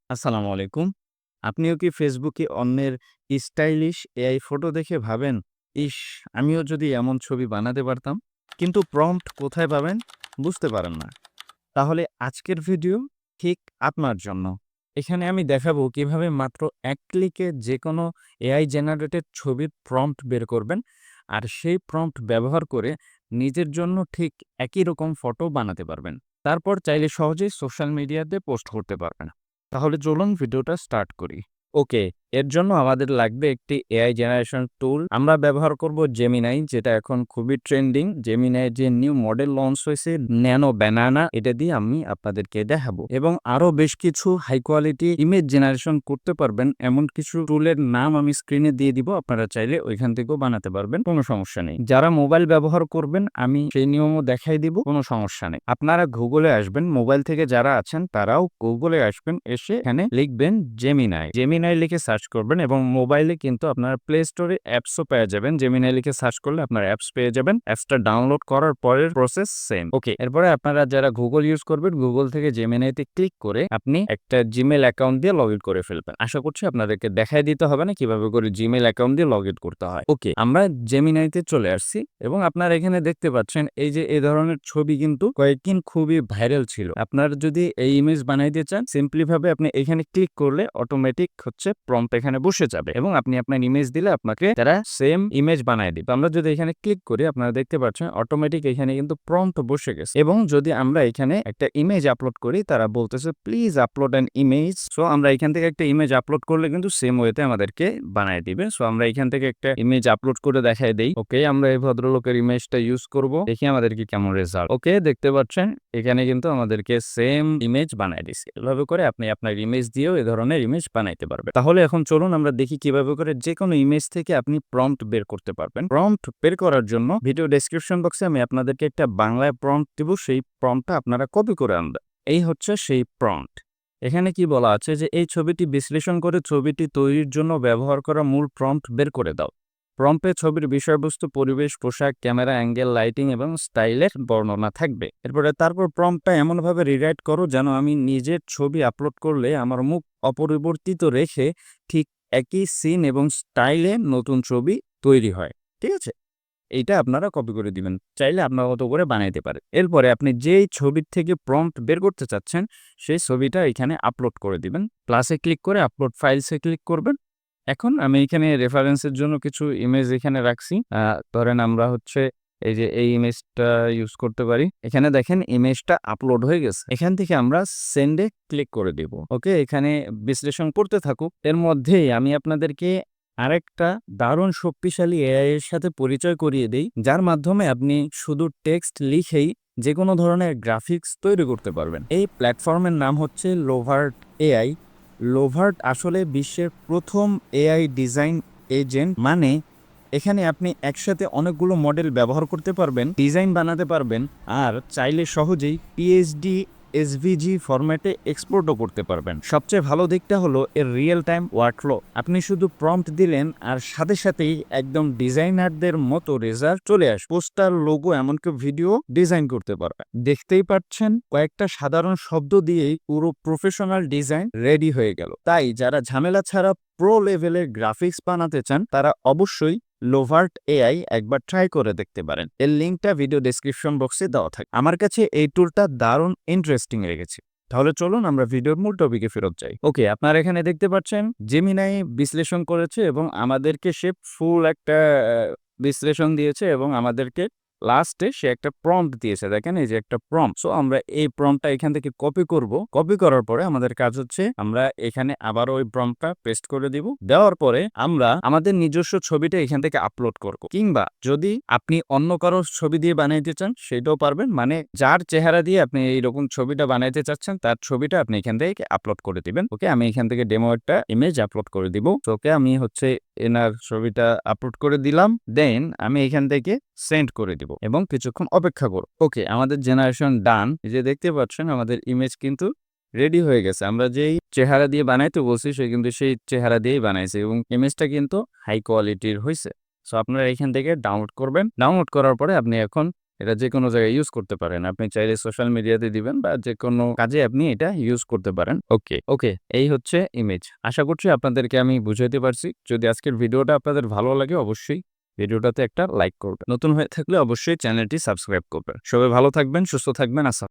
আসসালামু আলাইকুম। আপনিও কি ফেসবুকে অন্যের স্টাইলিশ এআই ফটো দেখে ভাবেন, ইস! আমিও যদি এমন ছবি বানাতে পারতাম। কিন্তু প্রম্পট কোথায় পাবেন বুঝতে পারেন না। তাহলে আজকের ভিডিও ঠিক আপনার জন্য। এখানে আমি দেখাবো কিভাবে মাত্র ১ ক্লিকে যেকোনো এআই জেনারেটেড ছবির প্রম্পট বের করবেন। আর সেই প্রম্পট ব্যবহার করে নিজের জন্য ঠিক একই রকম ফটো বানাতে পারবেন। তারপর চাইলে সহজেই সোশ্যাল মিডিয়াতে পোস্ট করতে পারবেন। তাহলে চলুন ভিডিওটা স্টার্ট করি। ওকে, এর জন্য আমাদের লাগবে একটি এআই জেনারেশন টুল। আমরা ব্যবহার করব জেমিনাই, যেটা এখন খুবই ট্রেন্ডিং। জেমিনাই যে নিউ মডেল লঞ্চ হয়েছে ন্যানো ব্যানানা, এটা দিয়ে আমি আপনাদেরকে দেখাবো। এবং আরো বেশ কিছু হাই কোয়ালিটি ইমেজ জেনারেশন করতে পারবেন এমন কিছু টুলের নাম আমি স্ক্রিনে দিয়ে দিব। আপনারা চাইলে ওইখান থেকেও বানাতে পারবেন, কোনো সমস্যা নেই। যারা মোবাইল ব্যবহার করবেন আমি সেই নিয়মও দেখাই দিব, কোনো সমস্যা নেই। আপনারা গুগলে আসবেন, মোবাইল থেকে যারা আছেন তারাও গুগলে আসবেন, এসে এখানে লিখবেন জেমিনাই। জেমিনাই লিখে সার্চ করবেন এবং মোবাইলে কিন্তু আপনারা প্লে স্টোরে অ্যাপসও পেয়ে যাবেন। জেমিনাই লিখে সার্চ করলে আপনারা অ্যাপস পেয়ে যাবেন। অ্যাপসটা ডাউনলোড করার পরের প্রসেস সেম। ওকে, এরপরে আপনারা যারা গুগল ইউজ করবেন, গুগল থেকে জেমিনাইতে ক্লিক করে আপনি একটা জিমেল অ্যাকাউন্ট দিয়ে লগ ইন করে ফেলবেন। আশা করছি আপনাদেরকে দেখাই দিতে হবে না কিভাবে করে জিমেল অ্যাকাউন্ট দিয়ে লগ ইন করতে হয়। ওকে, আমরা জেমিনাইতে চলে আসছি এবং আপনারা এখানে দেখতে পাচ্ছেন এই যে এই ধরনের ছবি কিন্তু কয়েকদিন খুবই ভাইরাল ছিল। আপনারা যদি এই ইমেজ বানাইতে চান, সিম্পলি ভাবে আপনি এখানে ক্লিক করলে অটোমেটিক হচ্ছে প্রম্পট এখানে বসে যাবে এবং আপনি আপনার ইমেজ দিলে আপনাকে তারা সেম ইমেজ বানায় দিবে। আমরা যদি এখানে ক্লিক করি, আপনারা দেখতে পাচ্ছেন অটোমেটিক এখানে কিন্তু প্রম্পট বসে গেছে। এবং যদি আমরা এখানে একটা ইমেজ আপলোড করি, তারা বলতেছে please upload an image. So আমরা এখান থেকে একটা ইমেজ আপলোড করলে কিন্তু সেম ওয়েতে আমাদেরকে বানায় দিবে। সো আমরা এখান থেকে একটা ইমেজ আপলোড করে দেখাই দেই। ওকে, আমরা এই ভদ্রলোকের ইমেজটা ইউজ করব, দেখি আমাদেরকে কেমন রেজাল্ট। ওকে, দেখতে পাচ্ছেন এখানে কিন্তু আমাদেরকে সেম ইমেজ বানায় দিছে। এভাবে করে আপনি আপনার ইমেজ দিয়েও এই ধরনের ইমেজ বানাইতে পারবেন। তাহলে এখন চলুন আমরা দেখি কিভাবে করে যে কোনো ইমেজ থেকে আপনি প্রম্পট বের করতে পারবেন। প্রম্পট বের করার জন্য ভিডিও ডেসক্রিপশন বক্সে আমি আপনাদেরকে একটা বাংলায় প্রম্পট দিব, সেই প্রম্পটটা আপনারা কপি করে আনবেন। এই হচ্ছে সেই প্রম্পট। এখানে কি বলা আছে যে এই ছবিটি বিশ্লেষণ করে ছবিটি তৈরির জন্য ব্যবহার করা মূল প্রম্পট বের করে দাও। প্রম্পটে ছবির বিষয়বস্তু, পরিবেশ, পোশাক, ক্যামেরা অ্যাঙ্গেল, লাইটিং এবং স্টাইলের বর্ণনা থাকবে। তারপর প্রম্পটটা এমনভাবে রিরাইট করো যেন আমি নিজের ছবি আপলোড করলে আমার মুখ অপরিবর্তিত রেখে ঠিক একই সিন এবং স্টাইলে নতুন ছবি তৈরি হয়। ঠিক আছে, এইটা আপনারা কপি করে দিবেন, চাইলে আপনারা কত করে বানাইতে পারেন। এরপরে আপনি যেই ছবির থেকে প্রম্পট বের করতে চাচ্ছেন সেই ছবিটা এখানে আপলোড করে দিবেন। প্লাসে ক্লিক করে আপলোড ফাইলসে ক্লিক করবেন। এখন আমি এখানে রেফারেন্সের জন্য কিছু ইমেজ এখানে রাখছি। ধরেন আমরা হচ্ছে এই যে এই ইমেজটা ইউজ করতে পারি। এখানে দেখেন ইমেজটা আপলোড হয়ে গেছে। এখান থেকে আমরা সেন্ডে ক্লিক করে দিব। ওকে, এখানে বিশ্লেষণ করতে থাকুক। এর মধ্যেই আমি আপনাদেরকে আরেকটা দারুণ শক্তিশালী এআই এর সাথে পরিচয় করিয়ে দেই, যার মাধ্যমে আপনি শুধু টেক্সট লিখেই যে কোনো ধরনের গ্রাফিক্স তৈরি করতে পারবেন। এই প্ল্যাটফর্মের নাম হচ্ছে লোভার্ট এআই। লোভার্ট আসলে বিশ্বের প্রথম এআই ডিজাইন এজেন্ট। মানে এখানে আপনি একসাথে অনেকগুলো মডেল ব্যবহার করতে পারবেন, ডিজাইন বানাতে পারবেন, আর চাইলে সহজেই পিএইচডি এসভিজি ফরম্যাটে এক্সপোর্টও করতে পারবেন। সবচেয়ে ভালো দিকটা হলো এর রিয়েল টাইম ওয়ার্কফ্লো। আপনি শুধু প্রম্পট দিলেন আর সাথে সাথেই একদম ডিজাইনারদের মতো রেজাল্ট চলে আসে। পোস্টার, লোগো, এমনকি ভিডিও ডিজাইন করতে পারবেন। দেখতেই পাচ্ছেন কয়েকটা সাধারণ শব্দ দিয়েই পুরো প্রফেশনাল ডিজাইন রেডি হয়ে গেল। তাই যারা ঝামেলা ছাড়া প্রো লেভেলের গ্রাফিক্স বানাতে চান, তারা অবশ্যই লোভার্ট এআই একবার ট্রাই করে দেখতে পারেন। এর লিঙ্কটা ভিডিও ডেসক্রিপশন বক্সে দেওয়া থাকে। আমার কাছে এই টুলটা দারুণ ইন্টারেস্টিং লেগেছে। তাহলে চলুন আমরা ভিডিওর মূল টপিকে ফেরত যাই। ওকে, আপনারা এখানে দেখতে পাচ্ছেন জেমিনাই বিশ্লেষণ করেছে এবং আমাদেরকে সে ফুল একটা বিশ্লেষণ দিয়েছে এবং আমাদেরকে লাস্টে সে একটা প্রম্পট দিয়েছে। দেখেন এই যে একটা প্রম্পট। সো আমরা এই প্রম্পটটা এখান থেকে কপি করব। কপি করার পরে আমাদের কাজ হচ্ছে আমরা এখানে আবার ওই প্রম্পটটা পেস্ট করে দিব। দেওয়ার পরে আমরা আমাদের নিজস্ব ছবিটা এখান থেকে আপলোড করব। কিংবা যদি আপনি অন্য কারো ছবি দিয়ে বানাইতে চান সেটাও পারবেন। মানে যার চেহারা দিয়ে আপনি এইরকম ছবিটা বানাইতে চাচ্ছেন তার ছবিটা আপনি এখান থেকে আপলোড করে দিবেন। ওকে, আমি এখান থেকে ডেমো একটা ইমেজ আপলোড করে দিব। ওকে, আমি হচ্ছে এনার ছবিটা আপলোড করে দিলাম। দেন আমি এখান থেকে সেন্ড করে দিব এবং কিছুক্ষণ অপেক্ষা করব। ওকে, আমাদের জেনারেশন ডান। এই যে দেখতে পাচ্ছেন আমাদের ইমেজ কিন্তু রেডি হয়ে গেছে। আমরা যেই চেহারা দিয়ে বানাইতে বলছি সে কিন্তু সেই চেহারা দিয়েই বানাইছে এবং ইমেজটা কিন্তু হাই কোয়ালিটির হয়েছে। সো আপনারা এখান থেকে ডাউনলোড করবেন। ডাউনলোড করার পরে আপনি এখন এটা যেকোনো জায়গায় ইউজ করতে পারেন। আপনি চাইলে সোশ্যাল মিডিয়াতে দিবেন বা যেকোনো কাজে আপনি এটা ইউজ করতে পারেন। ওকে। এই হচ্ছে ইমেজ। আশা করছি আপনাদেরকে আমি বুঝাইতে পারছি। যদি আজকের ভিডিওটা আপনাদের ভালো লাগে অবশ্যই ভিডিওটাতে একটা লাইক করবেন। নতুন হয়ে থাকলে অবশ্যই চ্যানেলটি সাবস্ক্রাইব করবেন। সবাই ভালো থাকবেন, সুস্থ থাকবেন।